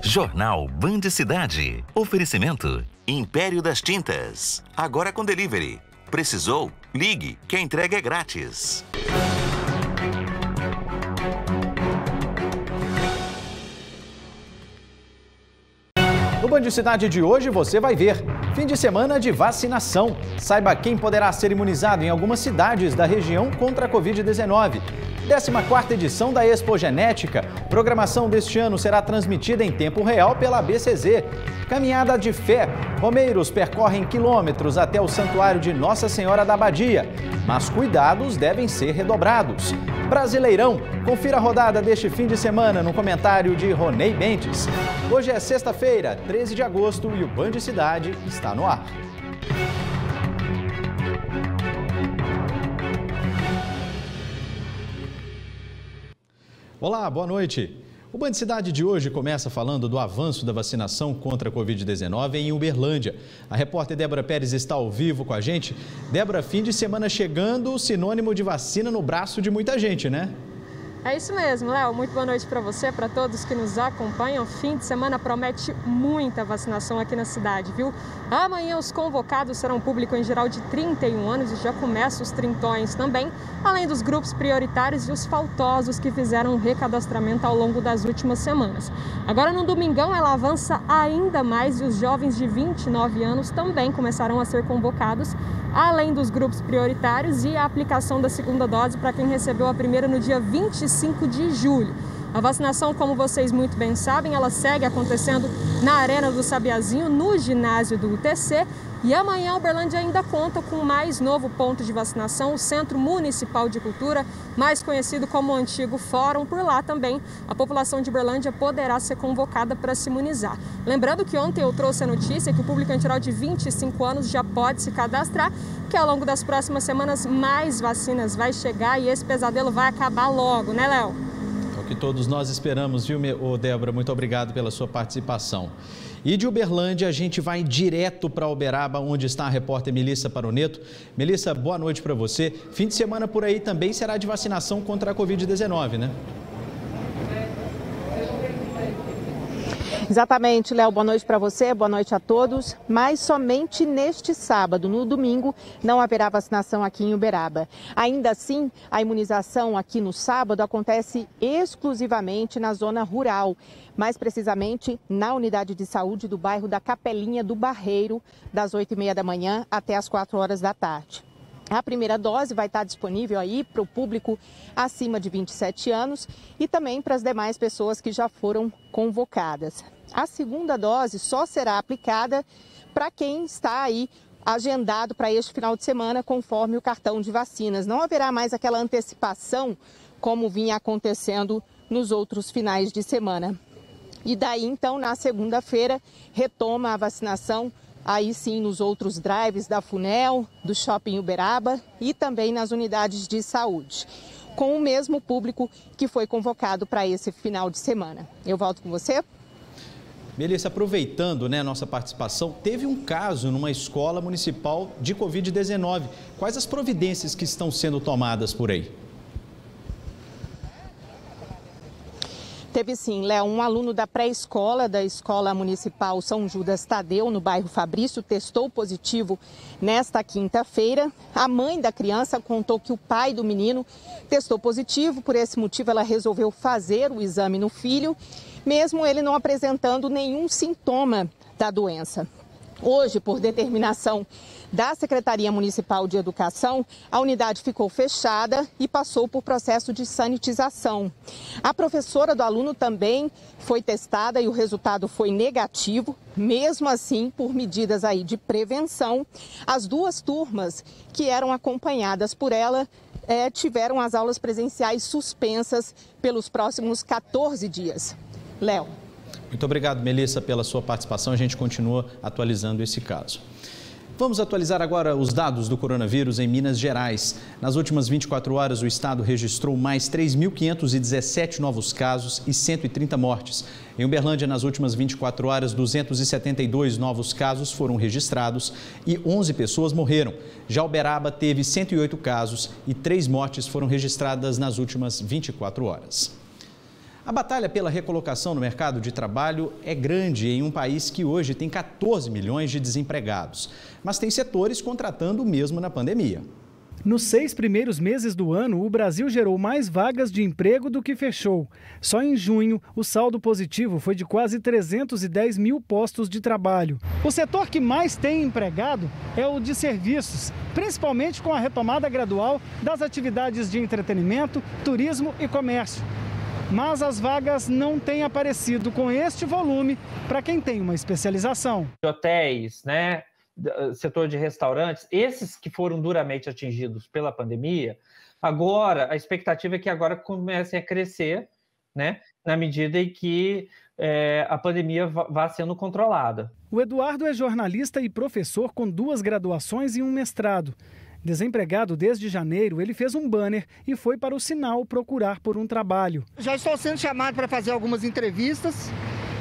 Jornal Band Cidade. Oferecimento Império das Tintas. Agora com delivery. Precisou? Ligue, que a entrega é grátis. No Band Cidade de hoje você vai ver fim de semana de vacinação. Saiba quem poderá ser imunizado em algumas cidades da região contra a Covid-19. 14ª edição da Expo Genética. Programação deste ano será transmitida em tempo real pela BCZ. Caminhada de fé. Romeiros percorrem quilômetros até o Santuário de Nossa Senhora da Abadia. Mas cuidados devem ser redobrados. Brasileirão. Confira a rodada deste fim de semana no comentário de Ronei Bentes. Hoje é sexta-feira, 13 de agosto e o Band Cidade está no ar. Olá, boa noite. O Band Cidade de hoje começa falando do avanço da vacinação contra a Covid-19 em Uberlândia. A repórter Débora Pérez está ao vivo com a gente. Débora, fim de semana chegando, sinônimo de vacina no braço de muita gente, né? É isso mesmo, Léo. Muito boa noite para você, para todos que nos acompanham. Fim de semana promete muita vacinação aqui na cidade, viu? Amanhã os convocados serão público em geral de 31 anos e já começam os trintões também, além dos grupos prioritários e os faltosos que fizeram o recadastramento ao longo das últimas semanas. Agora no domingão ela avança ainda mais e os jovens de 29 anos também começarão a ser convocados, além dos grupos prioritários e a aplicação da segunda dose para quem recebeu a primeira no dia 25 de julho. A vacinação, como vocês muito bem sabem, ela segue acontecendo na Arena do Sabiazinho, no ginásio do UTC. E amanhã Uberlândia ainda conta com o mais novo ponto de vacinação, o Centro Municipal de Cultura, mais conhecido como o antigo Fórum. Por lá também a população de Uberlândia poderá ser convocada para se imunizar. Lembrando que ontem eu trouxe a notícia que o público em geral de 25 anos já pode se cadastrar, que ao longo das próximas semanas mais vacinas vai chegar e esse pesadelo vai acabar logo, né, Léo? É o que todos nós esperamos, viu, Débora? Muito obrigado pela sua participação. E de Uberlândia, a gente vai direto para Uberaba, onde está a repórter Melissa Paroneto. Melissa, boa noite para você. Fim de semana por aí também será de vacinação contra a Covid-19, né? Exatamente, Léo. Boa noite para você, boa noite a todos. Mas somente neste sábado, no domingo, não haverá vacinação aqui em Uberaba. Ainda assim, a imunização aqui no sábado acontece exclusivamente na zona rural. Mais precisamente na unidade de saúde do bairro da Capelinha do Barreiro, das 8h30 da manhã até as 4 horas da tarde. A primeira dose vai estar disponível aí para o público acima de 27 anos e também para as demais pessoas que já foram convocadas. A segunda dose só será aplicada para quem está aí agendado para este final de semana, conforme o cartão de vacinas. Não haverá mais aquela antecipação como vinha acontecendo nos outros finais de semana. E daí, então, na segunda-feira, retoma a vacinação aí sim nos outros drives da Funel, do Shopping Uberaba e também nas unidades de saúde, com o mesmo público que foi convocado para esse final de semana. Eu volto com você. Melissa, aproveitando, né, a nossa participação, teve um caso numa escola municipal de Covid-19. Quais as providências que estão sendo tomadas por aí? Teve sim, Léo, um aluno da pré-escola da Escola Municipal São Judas Tadeu, no bairro Fabrício, testou positivo nesta quinta-feira. A mãe da criança contou que o pai do menino testou positivo, por esse motivo ela resolveu fazer o exame no filho, mesmo ele não apresentando nenhum sintoma da doença. Hoje, por determinação da Secretaria Municipal de Educação, a unidade ficou fechada e passou por processo de sanitização. A professora do aluno também foi testada e o resultado foi negativo. Mesmo assim, por medidas aí de prevenção, as duas turmas que eram acompanhadas por ela tiveram as aulas presenciais suspensas pelos próximos 14 dias. Léo. Muito obrigado, Melissa, pela sua participação. A gente continua atualizando esse caso. Vamos atualizar agora os dados do coronavírus em Minas Gerais. Nas últimas 24 horas, o estado registrou mais 3.517 novos casos e 130 mortes. Em Uberlândia, nas últimas 24 horas, 272 novos casos foram registrados e 11 pessoas morreram. Já Uberaba teve 108 casos e 3 mortes foram registradas nas últimas 24 horas. A batalha pela recolocação no mercado de trabalho é grande em um país que hoje tem 14 milhões de desempregados. Mas tem setores contratando mesmo na pandemia. Nos 6 primeiros meses do ano, o Brasil gerou mais vagas de emprego do que fechou. Só em junho, o saldo positivo foi de quase 310 mil postos de trabalho. O setor que mais tem empregado é o de serviços, principalmente com a retomada gradual das atividades de entretenimento, turismo e comércio. Mas as vagas não têm aparecido com este volume para quem tem uma especialização. Hotéis, né? Setor de restaurantes, esses que foram duramente atingidos pela pandemia, agora a expectativa é que agora comecem a crescer, né? Na medida em que a pandemia vá sendo controlada. O Eduardo é jornalista e professor com 2 graduações e um mestrado. Desempregado desde janeiro, ele fez um banner e foi para o Sinal procurar por um trabalho. Já estou sendo chamado para fazer algumas entrevistas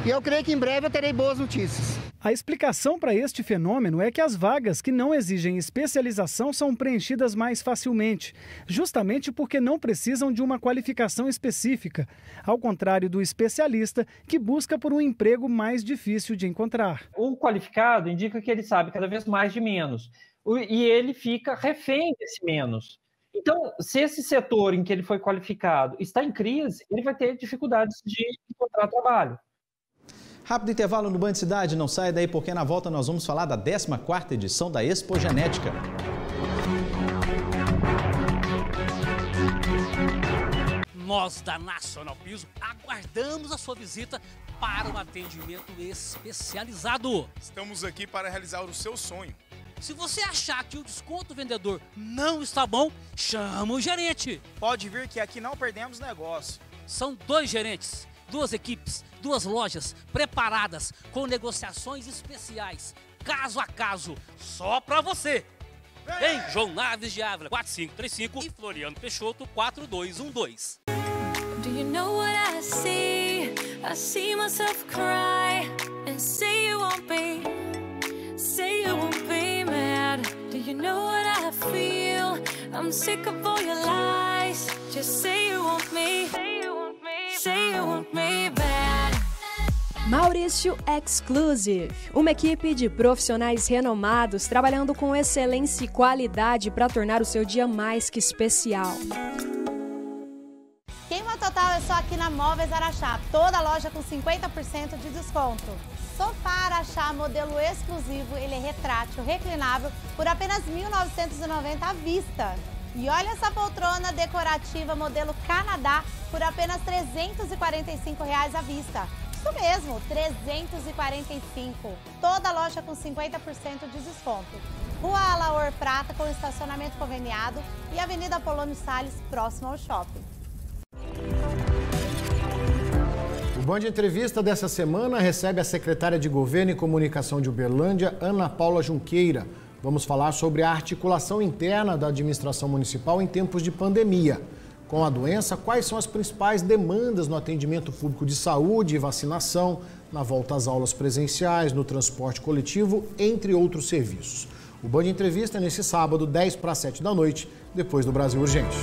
e eu creio que em breve eu terei boas notícias. A explicação para este fenômeno é que as vagas que não exigem especialização são preenchidas mais facilmente, justamente porque não precisam de uma qualificação específica, ao contrário do especialista que busca por um emprego mais difícil de encontrar. O qualificado indica que ele sabe cada vez mais de menos e ele fica refém desse menos. Então, se esse setor em que ele foi qualificado está em crise, ele vai ter dificuldades de encontrar trabalho. Rápido intervalo no Band Cidade, não sai daí porque na volta nós vamos falar da 14ª edição da Expo Genética. Nós da Nacional Piso aguardamos a sua visita para um atendimento especializado. Estamos aqui para realizar o seu sonho. Se você achar que o desconto vendedor não está bom, chama o gerente. Pode vir que aqui não perdemos negócio. São 2 gerentes, 2 equipes, 2 lojas preparadas com negociações especiais, caso a caso, só para você. Em João Naves de Ávila, 4535 e Floriano Peixoto, 4212. Do you know what I see? I see myself cry and say you won't be mad. Do you know what I feel? I'm sick of all your lies. Just say you want me. Say you want me bad. Maurício Exclusive, uma equipe de profissionais renomados trabalhando com excelência e qualidade para tornar o seu dia mais que especial. Queima total é só aqui na Móveis Araxá, toda loja com 50% de desconto. Sofá Araxá modelo exclusivo, ele é retrátil, reclinável, por apenas R$ 1.990 à vista. E olha essa poltrona decorativa modelo Canadá, por apenas R$ 345 à vista. Isso mesmo, 345. Toda loja com 50% de desconto. Rua Alaor Prata com estacionamento conveniado e Avenida Polônio Salles, próximo ao shopping. O Band Entrevista dessa semana recebe a secretária de Governo e Comunicação de Uberlândia, Ana Paula Junqueira. Vamos falar sobre a articulação interna da administração municipal em tempos de pandemia. Com a doença, quais são as principais demandas no atendimento público de saúde e vacinação, na volta às aulas presenciais, no transporte coletivo, entre outros serviços. O Band Entrevista é nesse sábado, 10 para 7 da noite, depois do Brasil Urgente.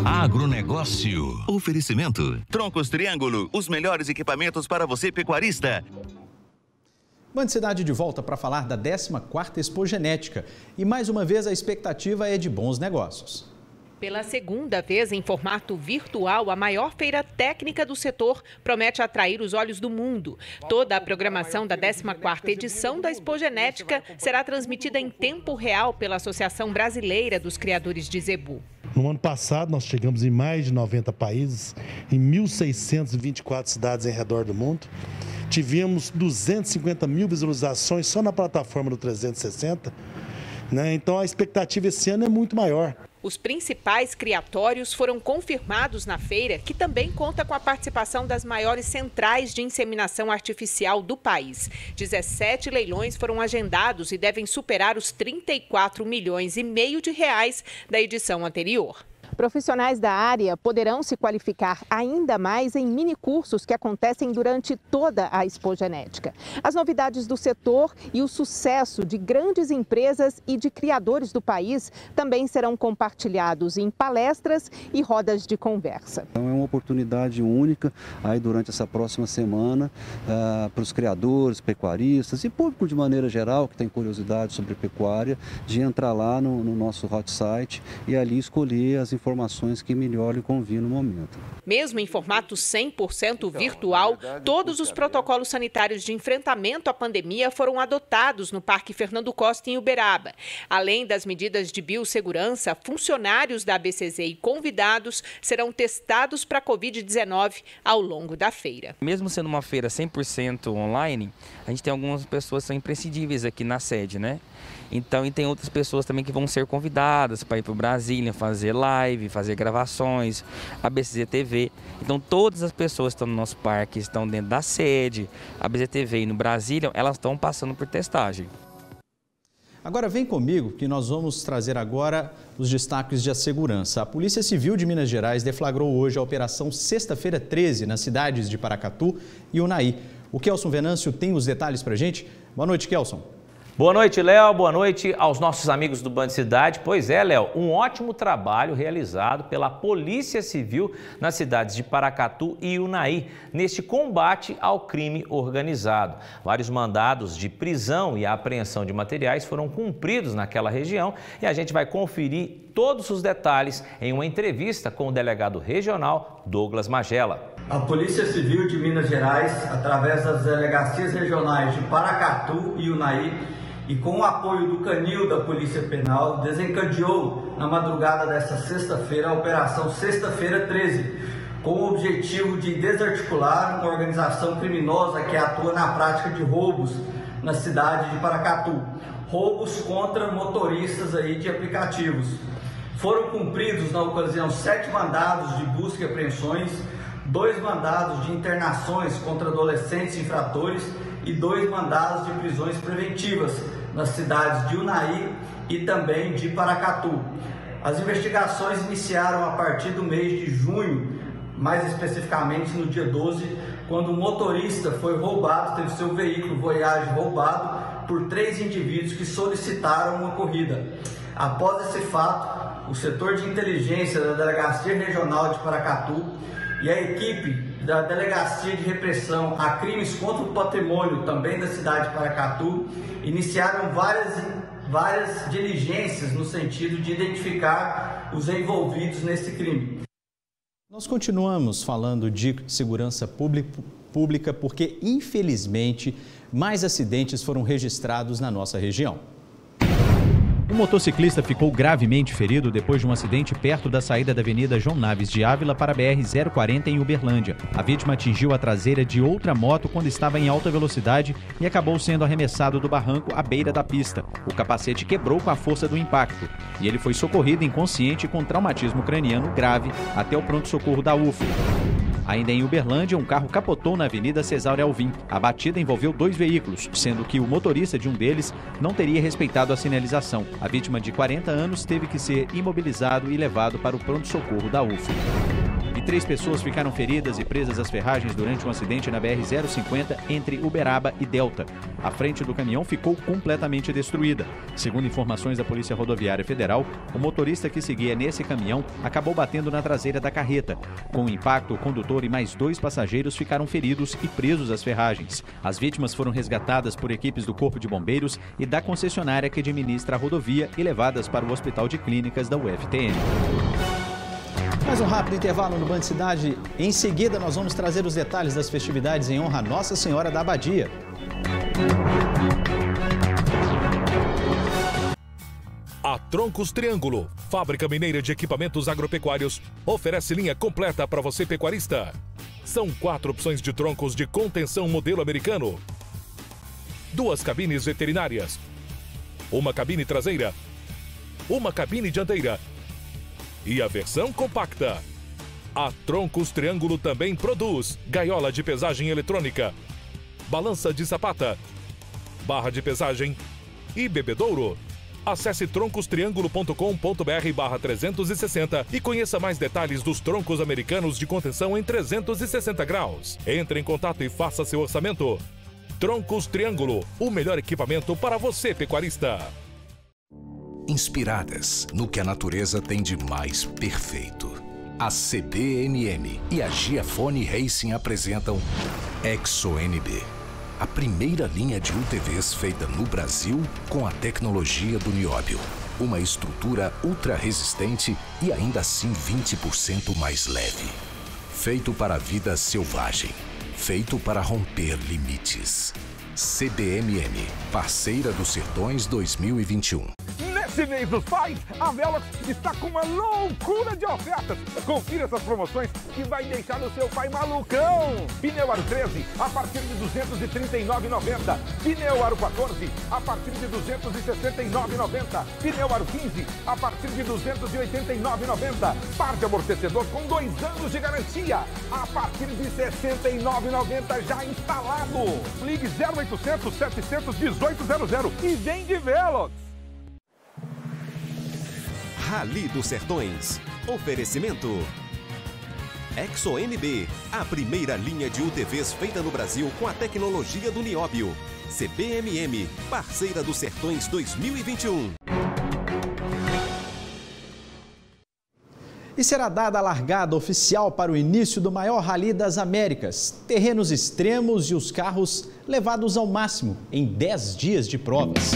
Agronegócio. Oferecimento. Troncos Triângulo, os melhores equipamentos para você pecuarista. Band Cidade de volta para falar da 14ª Expo Genética. E mais uma vez a expectativa é de bons negócios. Pela segunda vez em formato virtual, a maior feira técnica do setor promete atrair os olhos do mundo. Toda a programação da 14ª edição da Expo Genética será transmitida em tempo real pela Associação Brasileira dos Criadores de Zebu. No ano passado, nós chegamos em mais de 90 países, em 1.624 cidades em redor do mundo. Tivemos 250 mil visualizações só na plataforma do 360, né? Então a expectativa esse ano é muito maior. Os principais criatórios foram confirmados na feira, que também conta com a participação das maiores centrais de inseminação artificial do país. 17 leilões foram agendados e devem superar os 34,5 milhões de reais da edição anterior. Profissionais da área poderão se qualificar ainda mais em minicursos que acontecem durante toda a Expogenética. As novidades do setor e o sucesso de grandes empresas e de criadores do país também serão compartilhados em palestras e rodas de conversa. Então é uma oportunidade única aí durante essa próxima semana para os criadores, pecuaristas e público de maneira geral que tem curiosidade sobre pecuária, de entrar lá no nosso hot site e ali escolher as informações que melhor lhe convém no momento. Mesmo em formato 100% virtual, todos os protocolos sanitários de enfrentamento à pandemia foram adotados no Parque Fernando Costa, em Uberaba. Além das medidas de biossegurança, funcionários da ABCZ e convidados serão testados para a Covid-19 ao longo da feira. Mesmo sendo uma feira 100% online, a gente tem algumas pessoas que são imprescindíveis aqui na sede, né? Então, e tem outras pessoas também que vão ser convidadas para ir para o Brasília, fazer live, fazer gravações, a ABCZ TV. Então, todas as pessoas que estão no nosso parque, estão dentro da sede, a ABCZ TV e no Brasília, elas estão passando por testagem. Agora vem comigo que nós vamos trazer agora os destaques de segurança. A Polícia Civil de Minas Gerais deflagrou hoje a Operação Sexta-feira 13 nas cidades de Paracatu e Unaí. O Kelson Venâncio tem os detalhes para a gente. Boa noite, Kelson. Boa noite, Léo. Boa noite aos nossos amigos do Band Cidade. Pois é, Léo, um ótimo trabalho realizado pela Polícia Civil nas cidades de Paracatu e Unaí, neste combate ao crime organizado. Vários mandados de prisão e apreensão de materiais foram cumpridos naquela região e a gente vai conferir todos os detalhes em uma entrevista com o delegado regional Douglas Magela. A Polícia Civil de Minas Gerais, através das delegacias regionais de Paracatu e Unaí, e com o apoio do Canil da Polícia Penal, desencadeou na madrugada desta sexta-feira a Operação Sexta-feira 13, com o objetivo de desarticular uma organização criminosa que atua na prática de roubos na cidade de Paracatu. Roubos contra motoristas de aplicativos. Foram cumpridos na ocasião 7 mandados de busca e apreensões, 2 mandados de internações contra adolescentes infratores e 2 mandados de prisões preventivas nas cidades de Unaí e também de Paracatu. As investigações iniciaram a partir do mês de junho, mais especificamente no dia 12, quando um motorista foi roubado, teve seu veículo Voyage roubado por 3 indivíduos que solicitaram uma corrida. Após esse fato, o setor de inteligência da Delegacia Regional de Paracatu e a equipe da Delegacia de Repressão a Crimes contra o Patrimônio, também da cidade de Paracatu, iniciaram várias diligências no sentido de identificar os envolvidos nesse crime. Nós continuamos falando de segurança pública porque, infelizmente, mais acidentes foram registrados na nossa região. Um motociclista ficou gravemente ferido depois de um acidente perto da saída da Avenida João Naves de Ávila para a BR-040 em Uberlândia. A vítima atingiu a traseira de outra moto quando estava em alta velocidade e acabou sendo arremessado do barranco à beira da pista. O capacete quebrou com a força do impacto e ele foi socorrido inconsciente com traumatismo craniano grave até o pronto-socorro da UFO. Ainda em Uberlândia, um carro capotou na Avenida Cesário Alvim. A batida envolveu 2 veículos, sendo que o motorista de um deles não teria respeitado a sinalização. A vítima de 40 anos teve que ser imobilizado e levado para o pronto-socorro da UFO. E 3 pessoas ficaram feridas e presas às ferragens durante um acidente na BR-050 entre Uberaba e Delta. A frente do caminhão ficou completamente destruída. Segundo informações da Polícia Rodoviária Federal, o motorista que seguia nesse caminhão acabou batendo na traseira da carreta. Com o impacto, o condutor e mais 2 passageiros ficaram feridos e presos às ferragens. As vítimas foram resgatadas por equipes do Corpo de Bombeiros e da concessionária que administra a rodovia e levadas para o Hospital de Clínicas da UFTM. Mais um rápido intervalo no Band Cidade. Em seguida, nós vamos trazer os detalhes das festividades em honra a Nossa Senhora da Abadia. A Troncos Triângulo, fábrica mineira de equipamentos agropecuários, oferece linha completa para você pecuarista. São 4 opções de troncos de contenção modelo americano, 2 cabines veterinárias, uma cabine traseira, uma cabine dianteira e a versão compacta. A Troncos Triângulo também produz gaiola de pesagem eletrônica, balança de sapata, barra de pesagem e bebedouro. Acesse troncostriangulo.com.br/360 e conheça mais detalhes dos troncos americanos de contenção em 360 graus. Entre em contato e faça seu orçamento. Troncos Triângulo, o melhor equipamento para você, pecuarista. Inspiradas no que a natureza tem de mais perfeito. A CBMM e a Giafone Racing apresentam ExoNB, a primeira linha de UTVs feita no Brasil com a tecnologia do nióbio. Uma estrutura ultra resistente e ainda assim 20% mais leve. Feito para a vida selvagem. Feito para romper limites. CBMM, parceira dos Sertões 2021. Nesse mês dos pais, a Velox está com uma loucura de ofertas. Confira essas promoções que vai deixar o seu pai malucão. Pneu Aro 13 a partir de R$ 239,90. Pneu Aro 14 a partir de R$ 269,90. Pneu Aro 15 a partir de R$ 289,90. Par de amortecedor com 2 anos de garantia a partir de R$ 69,90 já instalado. Ligue 0800 700 1800 e vem de Velox. Rally dos Sertões. Oferecimento ExoNB, a primeira linha de UTVs feita no Brasil com a tecnologia do nióbio. CBMM, parceira dos Sertões 2021. E será dada a largada oficial para o início do maior Rally das Américas. Terrenos extremos e os carros levados ao máximo em 10 dias de provas.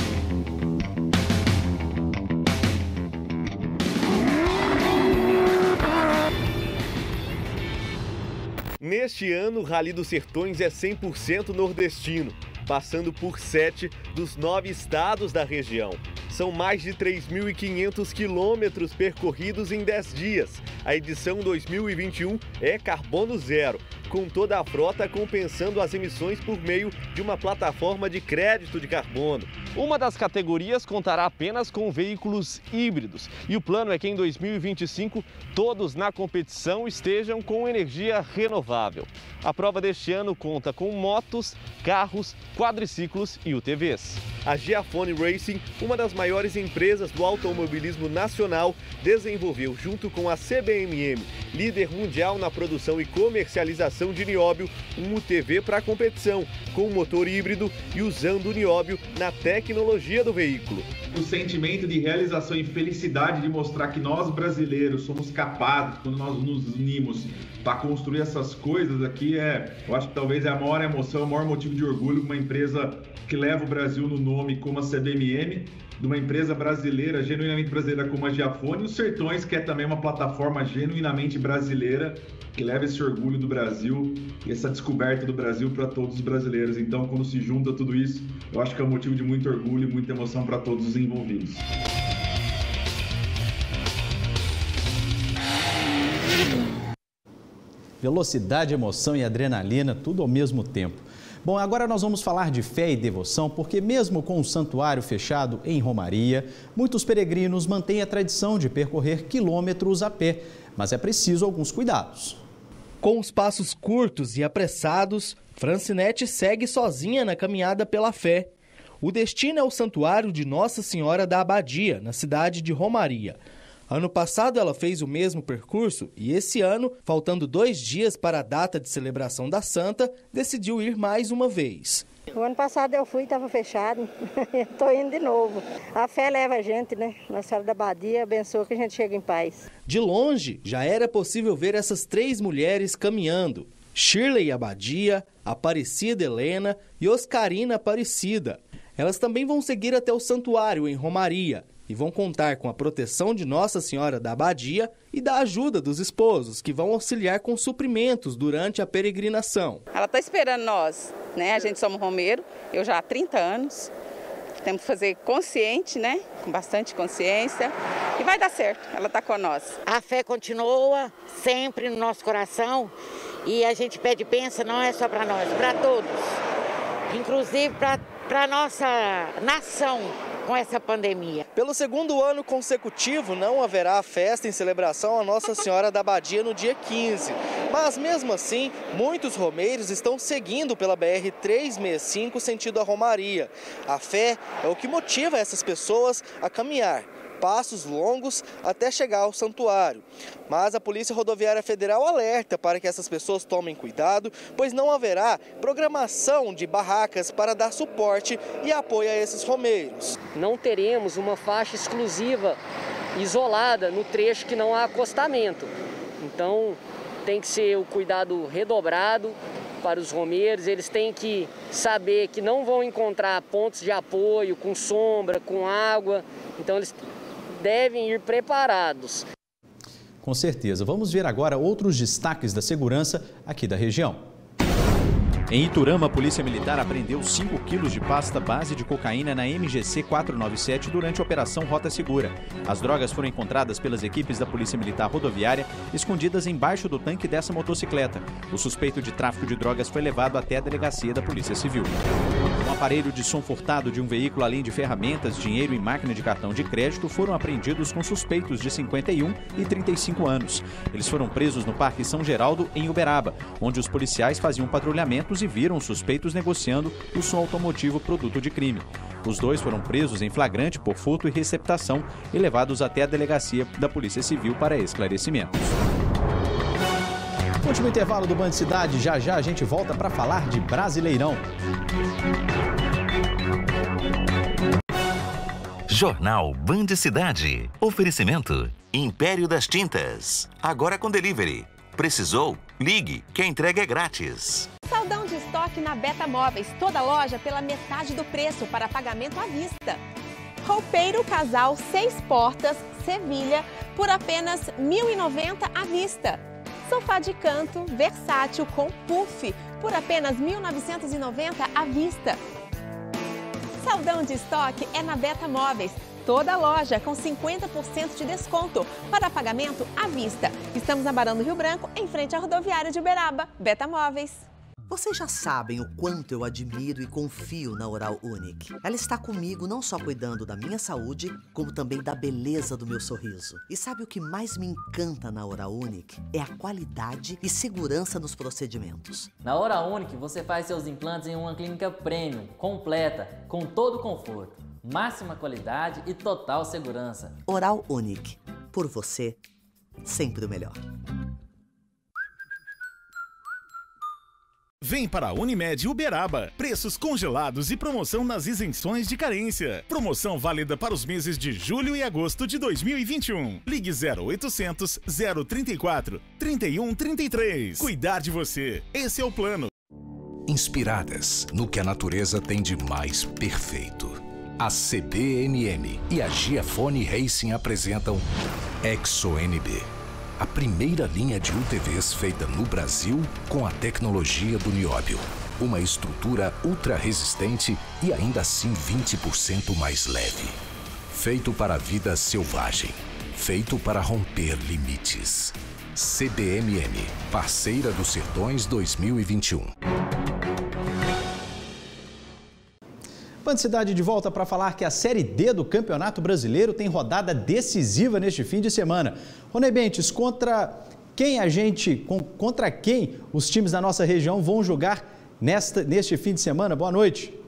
Neste ano, o Rally dos Sertões é 100% nordestino, passando por 7 dos 9 estados da região. São mais de 3.500 quilômetros percorridos em 10 dias. A edição 2021 é carbono zero, com toda a frota compensando as emissões por meio de uma plataforma de crédito de carbono. Uma das categorias contará apenas com veículos híbridos e o plano é que em 2025 todos na competição estejam com energia renovável. A prova deste ano conta com motos, carros, quadriciclos e UTVs. A Giafone Racing, uma das maiores empresas do automobilismo nacional, desenvolveu junto com a CBMM, líder mundial na produção e comercialização de nióbio, um UTV para competição, com motor híbrido e usando o nióbio na tecnologia do veículo. O sentimento de realização e felicidade de mostrar que nós brasileiros somos capazes, quando nós nos unimos para construir essas coisas aqui, eu acho que talvez é a maior emoção, o maior motivo de orgulho, uma empresa que leva o Brasil no nome como a CBMM, de uma empresa brasileira, genuinamente brasileira como a Giafone, e os Sertões, que é também uma plataforma genuinamente brasileira, que leva esse orgulho do Brasil e essa descoberta do Brasil para todos os brasileiros. Então, quando se junta tudo isso, eu acho que é um motivo de muito orgulho e muita emoção para todos os envolvidos. Velocidade, emoção e adrenalina, tudo ao mesmo tempo. Bom, agora nós vamos falar de fé e devoção, porque mesmo com o santuário fechado em Romaria, muitos peregrinos mantêm a tradição de percorrer quilômetros a pé, mas é preciso alguns cuidados. Com os passos curtos e apressados, Francinete segue sozinha na caminhada pela fé. O destino é o santuário de Nossa Senhora da Abadia, na cidade de Romaria. Ano passado ela fez o mesmo percurso e esse ano, faltando 2 dias para a data de celebração da Santa, decidiu ir mais uma vez. O ano passado eu fui e estava fechado, estou indo de novo. A fé leva a gente, né? Nossa Senhora da Abadia abençoa que a gente chegue em paz. De longe, já era possível ver essas 3 mulheres caminhando. Shirley Abadia, Aparecida Helena e Oscarina Aparecida. Elas também vão seguir até o santuário em Romaria e vão contar com a proteção de Nossa Senhora da Abadia e da ajuda dos esposos, que vão auxiliar com suprimentos durante a peregrinação. Ela está esperando nós, né? A gente somos romeiro, eu já há 30 anos. Temos que fazer consciente, né? Com bastante consciência. E vai dar certo, ela está com nós. A fé continua sempre no nosso coração e a gente pede bênção, não é só para nós, para todos. Inclusive para a nossa nação com essa pandemia. Pelo segundo ano consecutivo, não haverá festa em celebração a Nossa Senhora da Abadia no dia 15. Mas mesmo assim, muitos romeiros estão seguindo pela BR-365 sentido a Romaria. A fé é o que motiva essas pessoas a caminhar passos longos até chegar ao santuário. Mas a Polícia Rodoviária Federal alerta para que essas pessoas tomem cuidado, pois não haverá programação de barracas para dar suporte e apoio a esses romeiros. Não teremos uma faixa exclusiva, isolada, no trecho que não há acostamento. Então, tem que ser o cuidado redobrado para os romeiros. Eles têm que saber que não vão encontrar pontos de apoio com sombra, com água. Então, eles devem ir preparados. Com certeza. Vamos ver agora outros destaques da segurança aqui da região. Em Iturama, a Polícia Militar apreendeu 5 quilos de pasta base de cocaína na MGC 497 durante a Operação Rota Segura. As drogas foram encontradas pelas equipes da Polícia Militar Rodoviária escondidas embaixo do tanque dessa motocicleta. O suspeito de tráfico de drogas foi levado até a delegacia da Polícia Civil. Um aparelho de som furtado de um veículo, além de ferramentas, dinheiro e máquina de cartão de crédito, foram apreendidos com suspeitos de 51 e 35 anos. Eles foram presos no Parque São Geraldo, em Uberaba, onde os policiais faziam patrulhamentos e viram os suspeitos negociando o som automotivo produto de crime. Os dois foram presos em flagrante por furto e receptação e levados até a delegacia da Polícia Civil para esclarecimentos. Último intervalo do Band Cidade, já a gente volta para falar de Brasileirão. Jornal Band Cidade. Oferecimento Império das Tintas. Agora com delivery. Precisou? Ligue, que a entrega é grátis. Saldão de estoque na Beta Móveis. Toda loja pela metade do preço para pagamento à vista. Roupeiro Casal 6 portas, Sevilha, por apenas R$ 1.090 à vista. Sofá de canto versátil com puff, por apenas R$ 1.990 à vista. Saldão de estoque é na Beta Móveis. Toda loja com 50% de desconto para pagamento à vista. Estamos na Barão do Rio Branco, em frente à rodoviária de Uberaba. Beta Móveis. Vocês já sabem o quanto eu admiro e confio na Oral Unique. Ela está comigo não só cuidando da minha saúde, como também da beleza do meu sorriso. E sabe o que mais me encanta na Oral Unique? É a qualidade e segurança nos procedimentos. Na Oral Unique, você faz seus implantes em uma clínica premium, completa, com todo o conforto, máxima qualidade e total segurança. Oral Unique. Por você, sempre o melhor. Vem para a Unimed Uberaba. Preços congelados e promoção nas isenções de carência. Promoção válida para os meses de julho e agosto de 2021. Ligue 0800 034 3133. Cuidar de você. Esse é o plano. Inspiradas no que a natureza tem de mais perfeito. A CBMM e a Giafone Racing apresentam ExoNB. A primeira linha de UTVs feita no Brasil com a tecnologia do nióbio. Uma estrutura ultra resistente e ainda assim 20% mais leve. Feito para a vida selvagem. Feito para romper limites. CBMM, parceira dos Sertões 2021. Band Cidade de volta para falar que a Série D do Campeonato Brasileiro tem rodada decisiva neste fim de semana. Rony Bentes, contra quem os times da nossa região vão jogar neste fim de semana? Boa noite.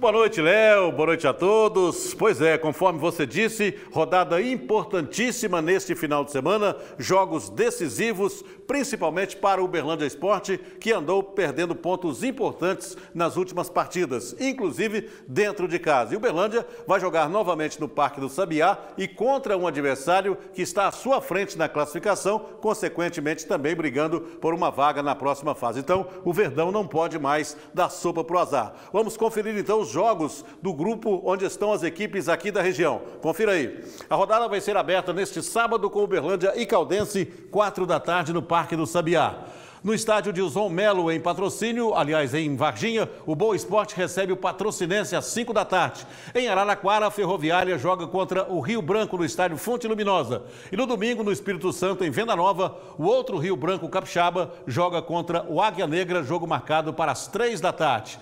Boa noite, Léo. Boa noite a todos. Pois é, conforme você disse, rodada importantíssima neste final de semana, jogos decisivos, principalmente para o Uberlândia Esporte, que andou perdendo pontos importantes nas últimas partidas, inclusive dentro de casa. E o Uberlândia vai jogar novamente no Parque do Sabiá e contra um adversário que está à sua frente na classificação, consequentemente também brigando por uma vaga na próxima fase. Então, o Verdão não pode mais dar sopa pro azar. Vamos conferir então os jogos do grupo onde estão as equipes aqui da região. Confira aí. A rodada vai ser aberta neste sábado com Uberlândia e Caldense, 4 da tarde no Parque do Sabiá. No estádio Dilson Melo, em Patrocínio, aliás, em Varginha, o Boa Esporte recebe o Patrocinense às 5 da tarde. Em Araraquara, a Ferroviária joga contra o Rio Branco no estádio Fonte Luminosa. E no domingo, no Espírito Santo, em Venda Nova, o outro Rio Branco Capixaba joga contra o Águia Negra, jogo marcado para as 3 da tarde.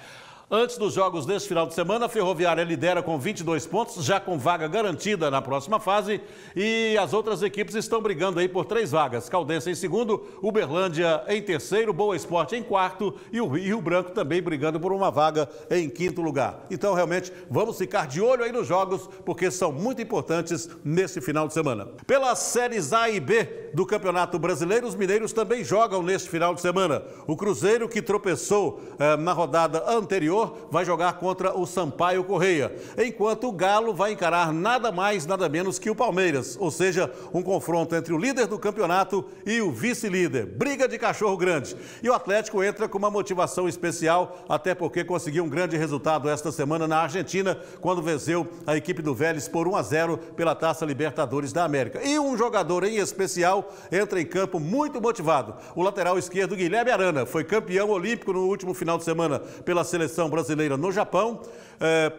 Antes dos jogos deste final de semana, a Ferroviária lidera com 22 pontos, já com vaga garantida na próxima fase. E as outras equipes estão brigando aí por 3 vagas. Caldense em segundo, Uberlândia em terceiro, Boa Esporte em quarto e o Rio Branco também brigando por uma vaga em quinto lugar. Então, realmente, vamos ficar de olho aí nos jogos, porque são muito importantes nesse final de semana. Pelas séries A e B do Campeonato Brasileiro, os mineiros também jogam neste final de semana. O Cruzeiro, que tropeçou na rodada anterior, vai jogar contra o Sampaio Correia, enquanto o Galo vai encarar nada mais, nada menos que o Palmeiras, ou seja, um confronto entre o líder do campeonato e o vice-líder, briga de cachorro grande. E o Atlético entra com uma motivação especial, até porque conseguiu um grande resultado esta semana na Argentina, quando venceu a equipe do Vélez por 1-0 pela Taça Libertadores da América. E um jogador em especial entra em campo muito motivado, o lateral esquerdo Guilherme Arana, foi campeão olímpico no último final de semana pela seleção brasileira no Japão,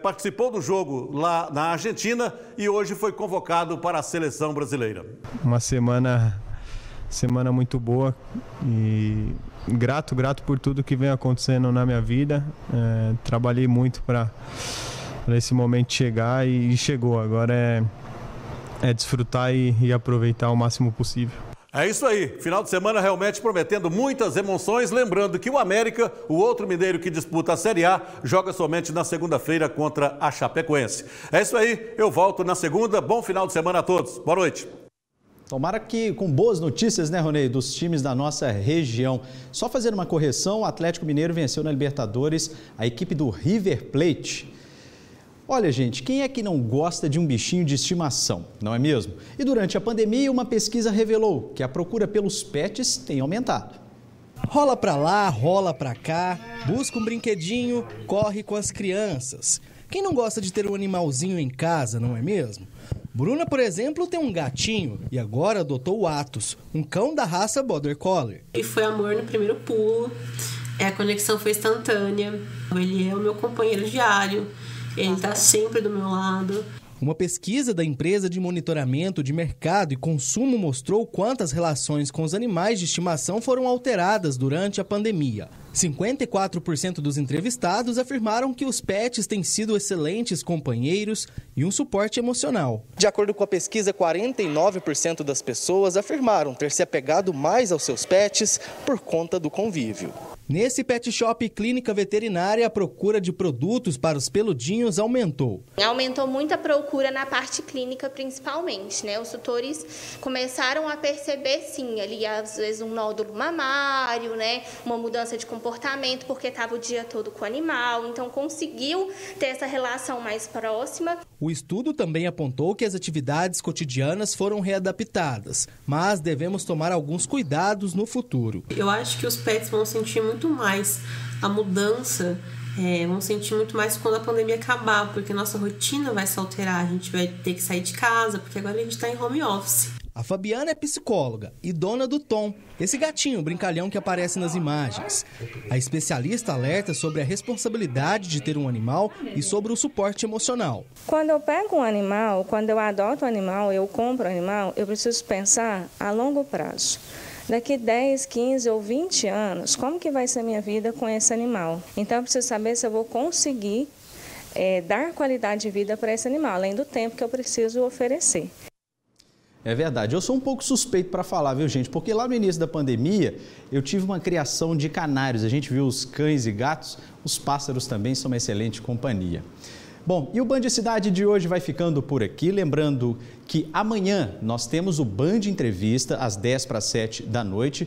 participou do jogo lá na Argentina e hoje foi convocado para a seleção brasileira. Uma semana muito boa e grato por tudo que vem acontecendo na minha vida. Trabalhei muito para esse momento chegar e chegou. Agora é desfrutar e aproveitar o máximo possível. É isso aí, final de semana realmente prometendo muitas emoções, lembrando que o América, o outro mineiro que disputa a Série A, joga somente na segunda-feira contra a Chapecoense. É isso aí, eu volto na segunda, bom final de semana a todos, boa noite. Tomara que com boas notícias, né, Ronei, dos times da nossa região. Só fazendo uma correção, o Atlético Mineiro venceu na Libertadores a equipe do River Plate. Olha, gente, quem é que não gosta de um bichinho de estimação, não é mesmo? E durante a pandemia, uma pesquisa revelou que a procura pelos pets tem aumentado. Rola pra lá, rola pra cá, busca um brinquedinho, corre com as crianças. Quem não gosta de ter um animalzinho em casa, não é mesmo? Bruna, por exemplo, tem um gatinho e agora adotou o Atos, um cão da raça Border Collie. E foi amor no primeiro pulo, a conexão foi instantânea, ele é o meu companheiro diário. Ele está sempre do meu lado. Uma pesquisa da empresa de monitoramento de mercado e consumo mostrou quantas relações com os animais de estimação foram alteradas durante a pandemia. 54% dos entrevistados afirmaram que os pets têm sido excelentes companheiros e um suporte emocional. De acordo com a pesquisa, 49% das pessoas afirmaram ter se apegado mais aos seus pets por conta do convívio. Nesse pet shop Clínica Veterinária, a procura de produtos para os peludinhos aumentou. Aumentou muito a procura na parte clínica, principalmente, né? Os tutores começaram a perceber, sim, ali às vezes um nódulo mamário, né? Uma mudança de comportamento, porque estava o dia todo com o animal, então conseguiu ter essa relação mais próxima. O estudo também apontou que as atividades cotidianas foram readaptadas, mas devemos tomar alguns cuidados no futuro. Eu acho que os pets vão sentir muito mais a mudança, vão sentir muito mais quando a pandemia acabar, porque nossa rotina vai se alterar, a gente vai ter que sair de casa, porque agora a gente está em home office. A Fabiana é psicóloga e dona do Tom, esse gatinho brincalhão que aparece nas imagens. A especialista alerta sobre a responsabilidade de ter um animal e sobre o suporte emocional. Quando eu pego um animal, quando eu adoto um animal, eu compro um animal, eu preciso pensar a longo prazo. Daqui 10, 15 ou 20 anos, como que vai ser a minha vida com esse animal? Então eu preciso saber se eu vou conseguir dar qualidade de vida para esse animal, além do tempo que eu preciso oferecer. É verdade, eu sou um pouco suspeito para falar, viu, gente? Porque lá no início da pandemia, eu tive uma criação de canários. A gente viu os cães e gatos, os pássaros também são uma excelente companhia. Bom, e o Band Cidade de hoje vai ficando por aqui. Lembrando que amanhã nós temos o Band Entrevista, às 10:50 da noite.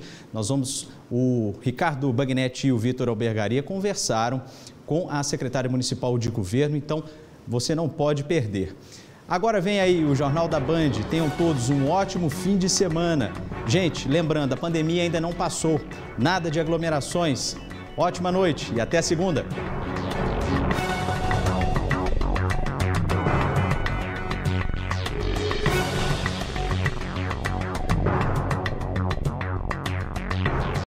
O Ricardo Bagnetti e o Vitor Albergaria conversaram com a secretária municipal de governo, então você não pode perder. Agora vem aí o Jornal da Band. Tenham todos um ótimo fim de semana. Gente, lembrando, a pandemia ainda não passou. Nada de aglomerações. Ótima noite e até segunda.